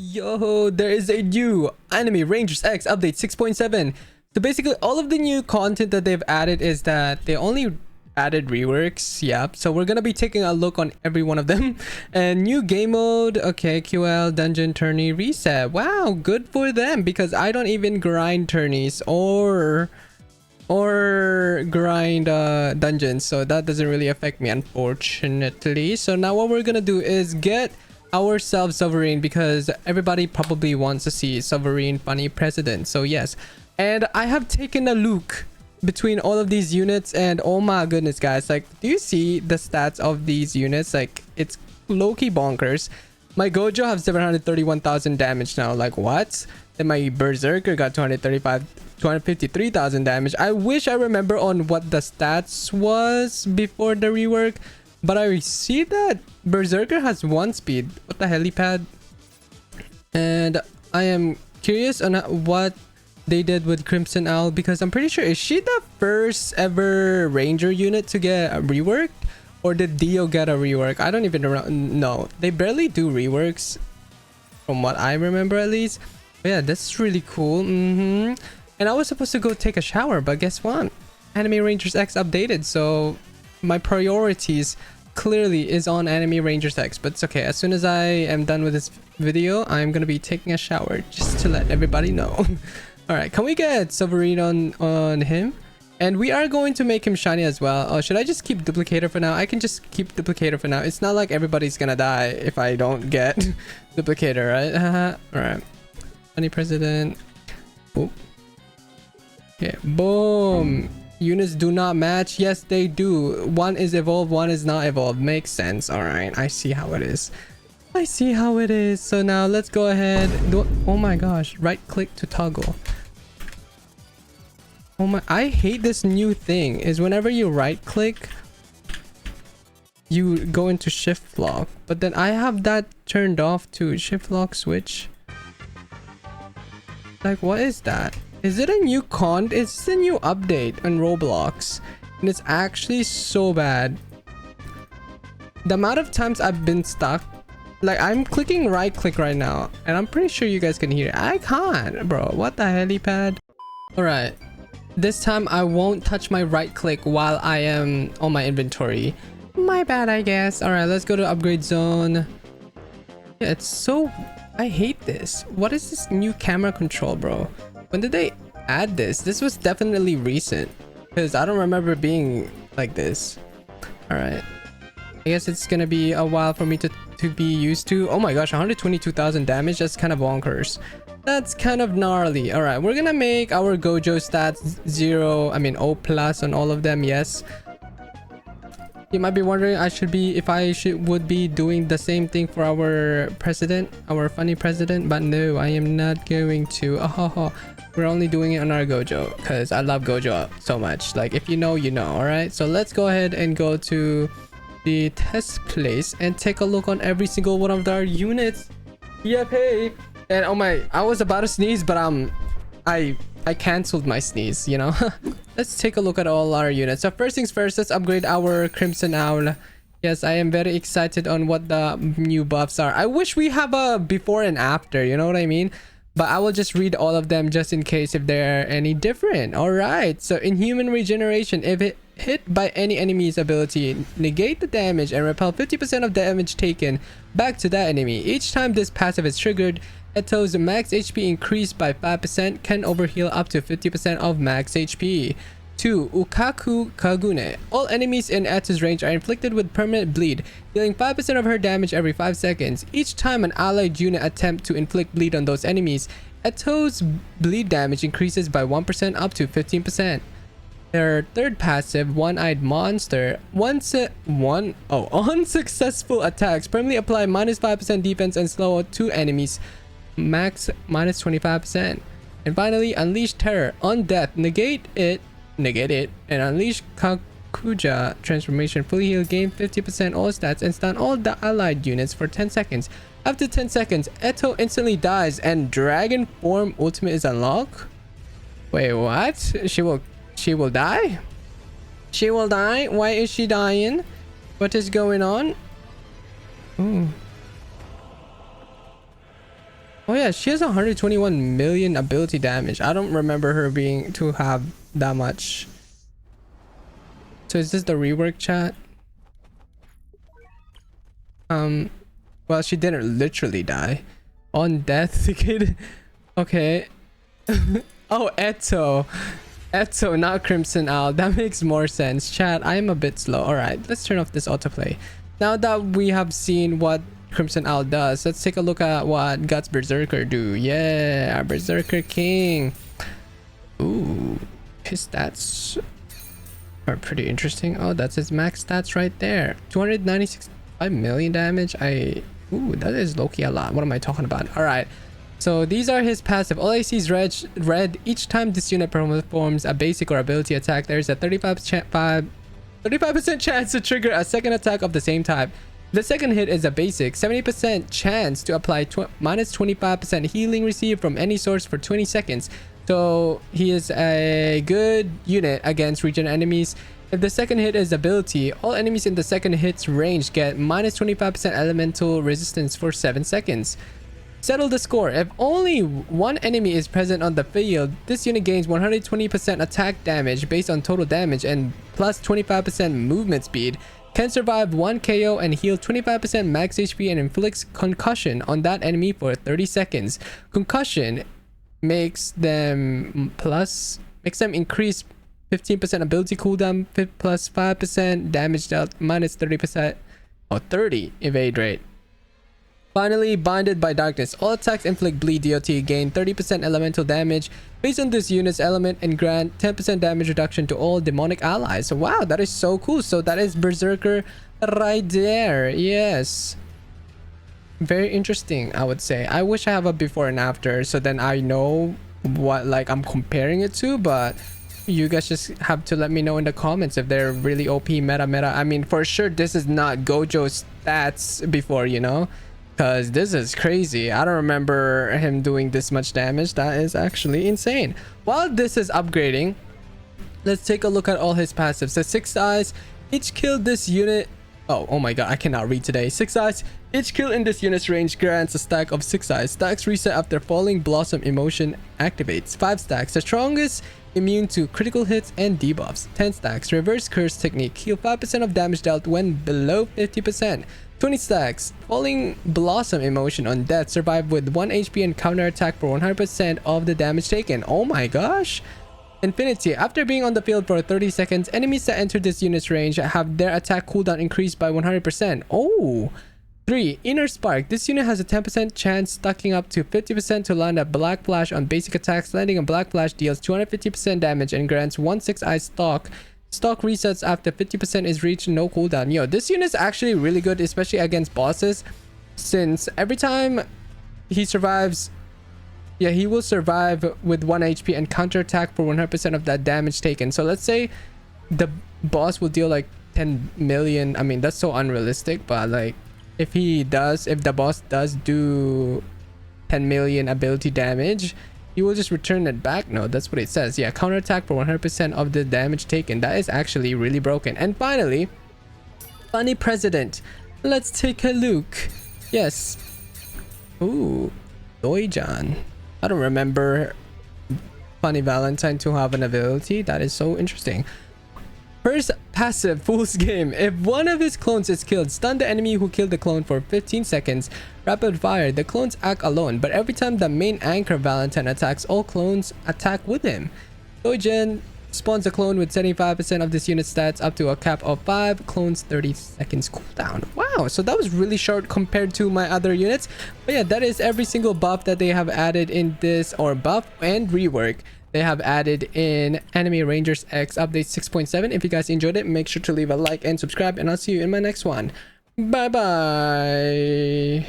Yo, there is a new Anime Rangers X update 6.7. So basically all of the new content that they've added is that they only added reworks. Yep. So we're gonna be taking a look on every one of them. And new game mode. Okay, QL, dungeon, tourney, reset. Wow, good for them because I don't even grind tourneys or grind dungeons, so that doesn't really affect me, unfortunately. So now what we're gonna do is get ourselves Sovereign because everybody probably wants to see Sovereign funny president. So yes, and I have taken a look between all of these units, and oh my goodness guys, like, do you see the stats of these units? Like, it's low-key bonkers. My Gojo have 731,000 damage now. Like, what? Then my Berserker got 253,000 damage. I wish I remember on what the stats was before the rework, but I see that Berserker has 1 speed. What the helipad? And I am curious on what they did with Crimson Owl, because I'm pretty sure, is she the first ever Ranger unit to get reworked? Or did Dio get a rework? I don't even know. They barely do reworks from what I remember, at least. But yeah, that's really cool. And I was supposed to go take a shower, but guess what? Anime Rangers X updated, so my priorities clearly is on Anime Rangers X. But it's okay. As soon as I am done with this video, I'm gonna be taking a shower just to let everybody know. All right, can we get Sovereign on him? And we are going to make him shiny as well. Oh, should I just keep Duplicator for now? I can just keep Duplicator for now. It's not like everybody's gonna die if I don't get Duplicator, right? All right. Funny president. Oh. Okay, boom. Units do not match. Yes, they do. One is evolved, one is not evolved. Makes sense. All right, I see how it is. I see how it is. So now let's go ahead. Oh my gosh, right click to toggle. Oh my, I hate this new thing is whenever you right click, you go into shift lock, but then I have that turned off to shift lock switch. Like, what is that? Is it a new Is this a new update on Roblox? And it's actually so bad. The amount of times I've been stuck, like, I'm clicking right click right now, and I'm pretty sure you guys can hear it. I can't, bro. What the helipad? All right. This time I won't touch my right click while I am on my inventory. My bad, I guess. All right, let's go to upgrade zone. Yeah, it's so... I hate this. What is this new camera control, bro? When did they add this? This was definitely recent, because I don't remember being like this. All right. I guess it's gonna be a while for me to be used to. Oh my gosh, 122,000 damage. That's kind of bonkers. That's kind of gnarly. All right, we're gonna make our Gojo stats 0 plus on all of them. Yes. You might be wondering if I would be doing the same thing for our president, our funny president, but no, I am not going to. We're only doing it on our Gojo because I love Gojo so much. Like, if you know, you know. All right, so let's go ahead and go to the test place and take a look on every single one of our units. Yep, hey. And oh my, I was about to sneeze, but I canceled my sneeze, you know. Let's take a look at all our units. So first things first, let's upgrade our Crimson Owl. Yes, I am very excited on what the new buffs are. I wish we have a before and after, you know what I mean? But I will just read all of them just in case if they're any different. All right, so Inhuman Regeneration. If it hit by any enemy's ability, negate the damage and repel 50% of damage taken back to that enemy. Each time this passive is triggered, Eto's max HP increased by 5%, can overheal up to 50% of max HP. 2. Ukaku Kagune. All enemies in Eto's range are inflicted with permanent bleed, dealing 5% of her damage every 5 seconds. Each time an allied unit attempts to inflict bleed on those enemies, Eto's bleed damage increases by 1% up to 15%. Their third passive, One-Eyed Monster. On successful attacks, permanently apply -5% defense and slow 2 enemies, max -25%. And finally, Unleash Terror. On death, negate it, and unleash Kakuja transformation. Fully heal, gain 50% all stats, and stun all the allied units for 10 seconds. After 10 seconds, Eto instantly dies, and Dragon Form Ultimate is unlocked. Wait, what? She will die? She will die? Why is she dying? What is going on? Ooh. Oh yeah, she has 121 million ability damage. I don't remember her being to have that much. So is this the rework chat? Well, she didn't literally die. On death, kid. Okay. Oh, Eto. Eto, not Crimson Owl. That makes more sense. Chat, I am a bit slow. Alright, let's turn off this autoplay. Now that we have seen what Crimson Owl does, let's take a look at what Guts Berserker do. Yeah, Berserker King. Ooh, his stats are pretty interesting. Oh, that's his max stats right there. 296.5 million damage. Ooh, that is low-key a lot. What am I talking about? Alright. So these are his passive. All I see is red. Each time this unit performs a basic or ability attack, there is a 35% chance to trigger a second attack of the same type. The second hit is a basic. 70% chance to apply minus 25% healing received from any source for 20 seconds. So he is a good unit against regen enemies. If the second hit is ability, all enemies in the second hit's range get minus 25% elemental resistance for 7 seconds. Settle the score. If only one enemy is present on the field, this unit gains 120% attack damage based on total damage and plus 25% movement speed. Can survive 1 KO and heal 25% max HP and inflicts concussion on that enemy for 30 seconds. Concussion makes them increase 15% ability cooldown plus 5% damage dealt minus 30% or 30 evade rate. Finally, Binded by Darkness. All attacks inflict bleed DOT, gain 30% elemental damage based on this unit's element and grant 10% damage reduction to all demonic allies. So wow, that is so cool. So that is Berserker right there. Yes. Very interesting, I would say. I wish I have a before and after so then I know what like I'm comparing it to, but you guys just have to let me know in the comments if they're really OP meta. I mean, for sure this is not GOJO stats before, you know, because this is crazy. I don't remember him doing this much damage. That is actually insane. While this is upgrading, let's take a look at all his passives. So 6 eyes, each kill this unit. Oh my god, I cannot read today. 6 eyes, each kill in this unit's range grants a stack of 6 eyes. Stacks reset after falling blossom emotion activates. 5 stacks, the strongest, immune to critical hits and debuffs. 10 stacks, reverse curse technique, heal 5% of damage dealt when below 50%. 20 stacks, falling blossom emotion on death, survive with 1 HP and counter attack for 100% of the damage taken. Oh my gosh. Infinity, after being on the field for 30 seconds, enemies that enter this unit's range have their attack cooldown increased by 100%. Oh. 3. Inner Spark. This unit has a 10% chance stacking up to 50% to land a Black Flash on basic attacks. Landing a Black Flash deals 250% damage and grants 1 6-eye stock. Stock resets after 50% is reached, no cooldown. Yo, this unit is actually really good, especially against bosses, since every time he survives, yeah, he will survive with 1 HP and counterattack for 100% of that damage taken. So let's say the boss will deal like 10 million. I mean, that's so unrealistic, but like if the boss does do 10 million ability damage, he will just return it back. No, that's what it says. Yeah, counterattack for 100% of the damage taken. That is actually really broken. And finally, Funny President. Let's take a look. Yes. Ooh, Doijan. I don't remember Funny Valentine to have an ability. That is so interesting. First passive, Fool's Game. If one of his clones is killed, stun the enemy who killed the clone for 15 seconds. Rapid fire. The clones act alone, but every time the main anchor Valentine attacks, all clones attack with him. Doijan spawns a clone with 75% of this unit's stats up to a cap of 5 clones, 30 seconds cooldown. Wow, so that was really short compared to my other units. But yeah, that is every single buff that they have added in this, or buff and rework they have added in Anime Rangers X update 6.7. If you guys enjoyed it, make sure to leave a like and subscribe, and I'll see you in my next one. Bye bye.